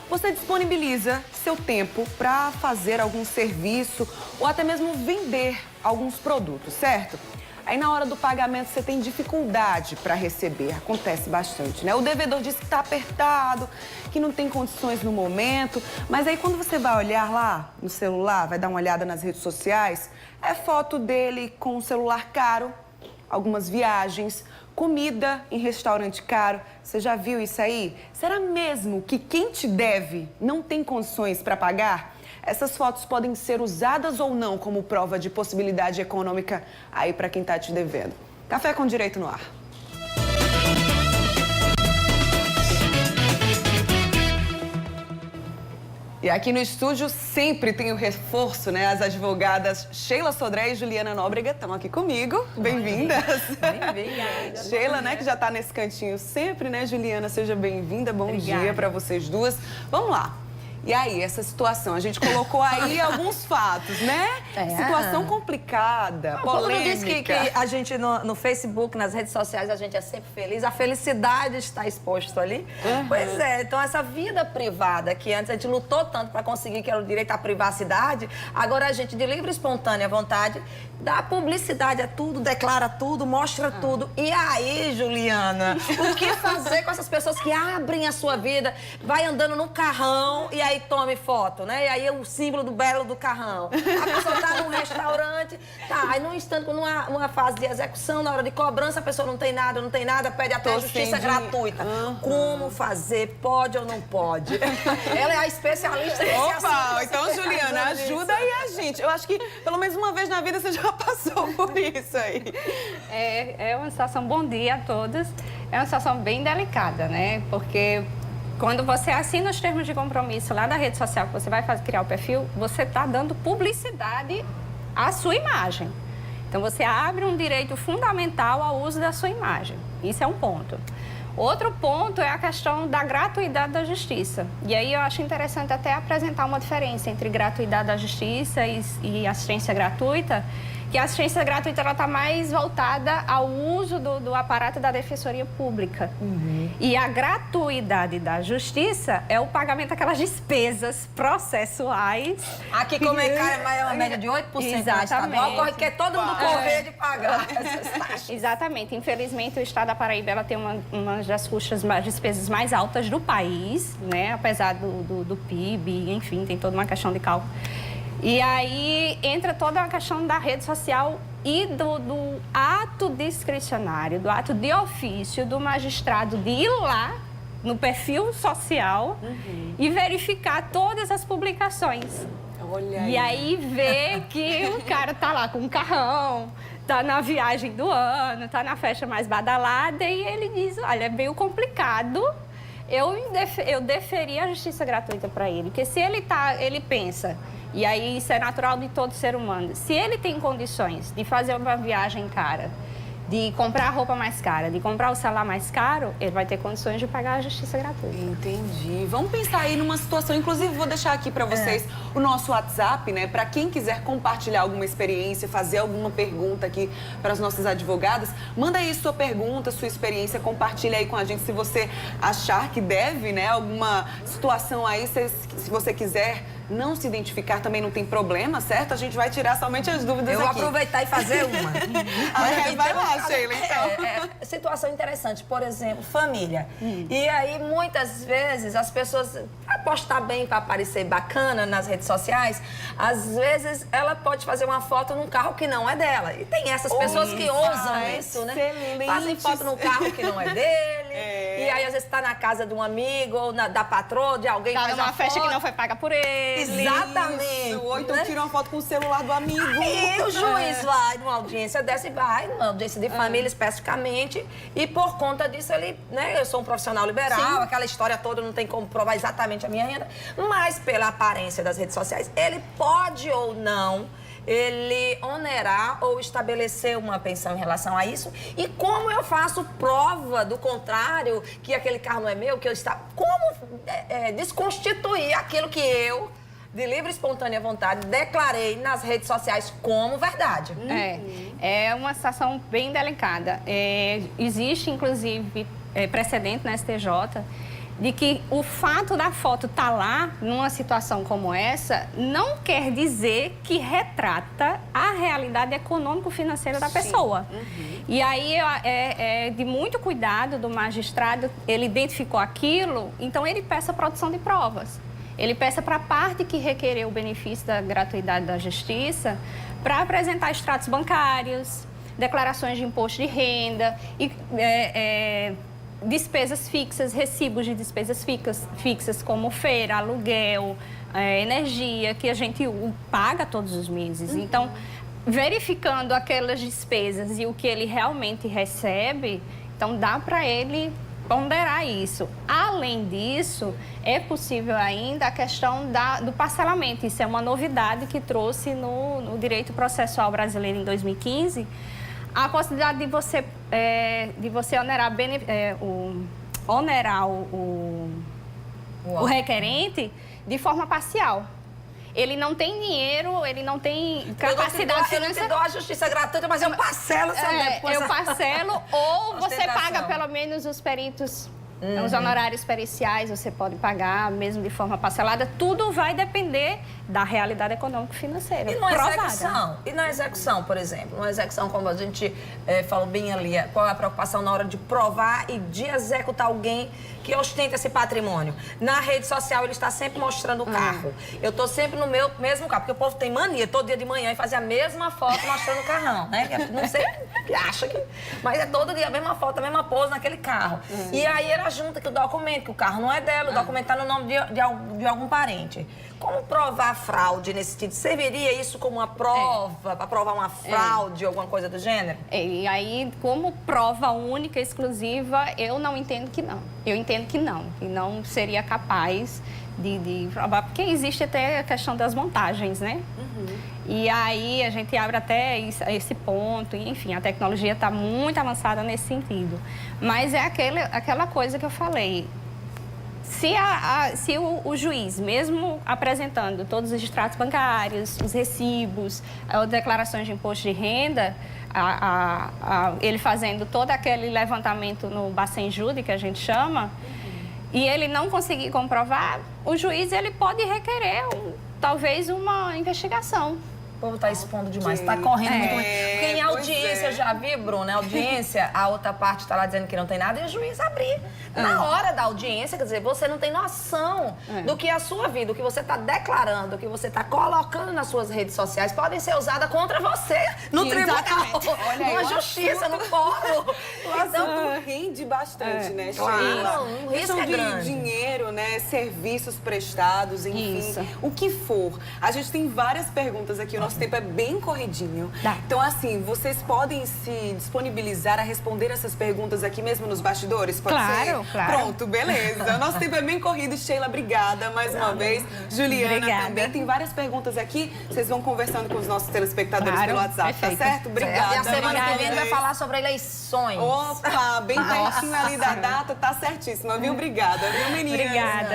você disponibiliza seu tempo para fazer algum serviço ou até mesmo vender alguns produtos, certo? Aí na hora do pagamento você tem dificuldade para receber, acontece bastante, né? O devedor diz que está apertado, que não tem condições no momento, mas aí quando você vai olhar lá no celular, vai dar uma olhada nas redes sociais, é foto dele com um celular caro, algumas viagens, comida em restaurante caro. Você já viu isso aí? Será mesmo que quem te deve não tem condições para pagar? Essas fotos podem ser usadas ou não como prova de possibilidade econômica aí para quem tá te devendo. Café com Direito no ar. E aqui no estúdio sempre tem o reforço, né? As advogadas Sheila Sodré e Juliana Nóbrega estão aqui comigo. Bem-vindas. Bem-vinda. Sheila, né, que já está nesse cantinho sempre, né? Juliana, seja bem-vinda. Bom dia para vocês duas. Vamos lá. E aí, essa situação? A gente colocou aí alguns fatos, né? Situação complicada, polêmica. Todo mundo diz que a gente no Facebook, nas redes sociais, a gente é sempre feliz. A felicidade está exposta ali. Pois é, então essa vida privada que antes a gente lutou tanto para conseguir, que era o direito à privacidade, agora a gente, de livre e espontânea vontade, dá publicidade a tudo, declara tudo, mostra tudo. E aí, Juliana, o que fazer com essas pessoas que abrem a sua vida, vai andando no carrão e aí tome foto, né? E aí é o símbolo do belo do carrão. A pessoa tá num restaurante, tá, aí num instante, numa fase de execução, na hora de cobrança, a pessoa não tem nada, pede até justiça gratuita. Como fazer? Pode ou não pode? Ela é a especialista nesse assunto. Opa, então, Juliana, ajuda aí a gente. Eu acho que pelo menos uma vez na vida você já passou por isso aí. É uma situação, bom dia a todos, é uma situação bem delicada, né? Porque quando você assina os termos de compromisso lá da rede social, que você vai criar o perfil, você está dando publicidade à sua imagem. Então, você abre um direito fundamental ao uso da sua imagem. Isso é um ponto. Outro ponto é a questão da gratuidade da justiça. E aí eu acho interessante até apresentar uma diferença entre gratuidade da justiça e assistência gratuita, que a assistência gratuita está mais voltada ao uso do aparato da Defensoria Pública. E a gratuidade da justiça é o pagamento daquelas despesas processuais. Aqui, como é caro, é uma média de 8% estadual, corre que todo mundo correr de pagar essas taxas. Exatamente. Infelizmente, o estado da Paraíba ela tem uma das despesas mais altas do país, né? Apesar do PIB, enfim, tem toda uma questão de cálculo. E aí entra toda a questão da rede social e do ato discricionário, do ato de ofício do magistrado de ir lá no perfil social e verificar todas as publicações. Olha aí. E aí ver que o cara tá lá com um carrão, tá na viagem do ano, tá na festa mais badalada e ele diz, olha, é meio complicado. Eu deferia a justiça gratuita para ele, porque se ele pensa, e aí isso é natural de todo ser humano, se ele tem condições de fazer uma viagem cara, de comprar a roupa mais cara, de comprar o celular mais caro, ele vai ter condições de pagar a justiça gratuita. Entendi. Vamos pensar aí numa situação, inclusive vou deixar aqui para vocês o nosso WhatsApp, né? Para quem quiser compartilhar alguma experiência, fazer alguma pergunta aqui para as nossas advogadas, manda aí sua pergunta, sua experiência, compartilha aí com a gente se você achar que deve, né? Alguma situação aí, se você quiser não se identificar, também não tem problema, certo? A gente vai tirar somente as dúvidas aqui. Eu vou aproveitar e fazer uma. Vai lá, Sheila, então. Situação interessante, por exemplo, família. E aí, muitas vezes, as pessoas, para postar bem, para aparecer bacana nas redes sociais, às vezes ela pode fazer uma foto num carro que não é dela. E tem essas pessoas que ousam isso, né? Fazem foto num carro que não é dele. E aí, às vezes, está na casa de um amigo ou da patroa, de alguém que Tá faz numa a festa foto. que não foi paga por ele. Exatamente. Isso. Ou então né? tira uma foto com o celular do amigo. E o juiz vai numa audiência dessa e vai numa audiência de família especificamente. E por conta disso, ele, né? Eu sou um profissional liberal, aquela história toda, não tem como provar exatamente a minha renda. Mas pela aparência das redes sociais, ele pode ou não ele onerar ou estabelecer uma pensão em relação a isso. E como eu faço prova do contrário, que aquele carro não é meu, que eu está... Como desconstituir aquilo que eu, de livre e espontânea vontade, declarei nas redes sociais como verdade. É uma situação bem delicada. Existe, inclusive, precedente na STJ de que o fato da foto estar lá, numa situação como essa, não quer dizer que retrata a realidade econômico-financeira da pessoa. E aí é de muito cuidado do magistrado, ele identificou aquilo, então ele peça a produção de provas. Ele peça para a parte que requereu o benefício da gratuidade da justiça para apresentar extratos bancários, declarações de imposto de renda e despesas fixas, recibos de despesas fixas como feira, aluguel, energia, que a gente paga todos os meses. Então, verificando aquelas despesas e o que ele realmente recebe, então dá para ele ponderar isso. Além disso, é possível ainda a questão do parcelamento. Isso é uma novidade que trouxe no direito processual brasileiro em 2015, a possibilidade de você onerar o requerente de forma parcial. Ele não tem dinheiro, ele não tem capacidade financeira. Eu não te dou a justiça gratuita, mas eu parcelo seu depois. Eu parcelo, ou você paga pelo menos os peritos, os honorários periciais, você pode pagar, mesmo de forma parcelada. Tudo vai depender da realidade econômico-financeira. E na execução? E na execução, por exemplo? Na execução, como a gente falou bem ali, qual é a preocupação na hora de provar e de executar alguém que ostenta esse patrimônio? Na rede social, ele está sempre mostrando o carro. Eu estou sempre no meu mesmo carro, porque o povo tem mania todo dia de manhã e fazer a mesma foto mostrando o carrão, né? Não sei, acha que... Mas é todo dia a mesma foto, a mesma pose naquele carro. E aí ela junta que o documento, que o carro não é dela, o documento está no nome de algum parente. Como provar fraude nesse sentido? Serviria isso como uma prova, para provar uma fraude ou alguma coisa do gênero? E aí, como prova única, exclusiva, eu não entendo que não. Eu entendo que não seria capaz de provar, porque existe até a questão das montagens, né? E aí a gente abre até esse ponto, e, enfim, a tecnologia está muito avançada nesse sentido. Mas é aquela coisa que eu falei. Se o juiz, mesmo apresentando todos os extratos bancários, os recibos, as declarações de imposto de renda, ele fazendo todo aquele levantamento no Bacen-Júri, que a gente chama, e ele não conseguir comprovar, o juiz ele pode requerer talvez uma investigação. O povo está expondo demais, está correndo muito. Porque em audiência, já vi, Bruna, audiência, a outra parte está lá dizendo que não tem nada e o juiz abrir. Na hora da audiência, quer dizer, você não tem noção do que a sua vida, o que você está declarando, o que você está colocando nas suas redes sociais, podem ser usadas contra você no tribunal, na justiça, no fórum. Então, rende bastante, né, Sheila? Claro, um risco é grande. Dinheiro, né, serviços prestados, enfim, o que for. A gente tem várias perguntas aqui, o nosso tempo é bem corridinho. Então, assim, vocês podem se disponibilizar a responder essas perguntas aqui mesmo nos bastidores? Pode ser? Claro. Pronto, beleza. O nosso tempo é bem corrido. Sheila, obrigada mais uma vez. Juliana também. Tem várias perguntas aqui. Vocês vão conversando com os nossos telespectadores pelo WhatsApp, perfeito. Tá certo? Obrigada. E a semana que vem vai falar sobre eleições. Opa, bem pertinho ali da data, tá certíssima, viu? Obrigada, viu, meninas? Obrigada.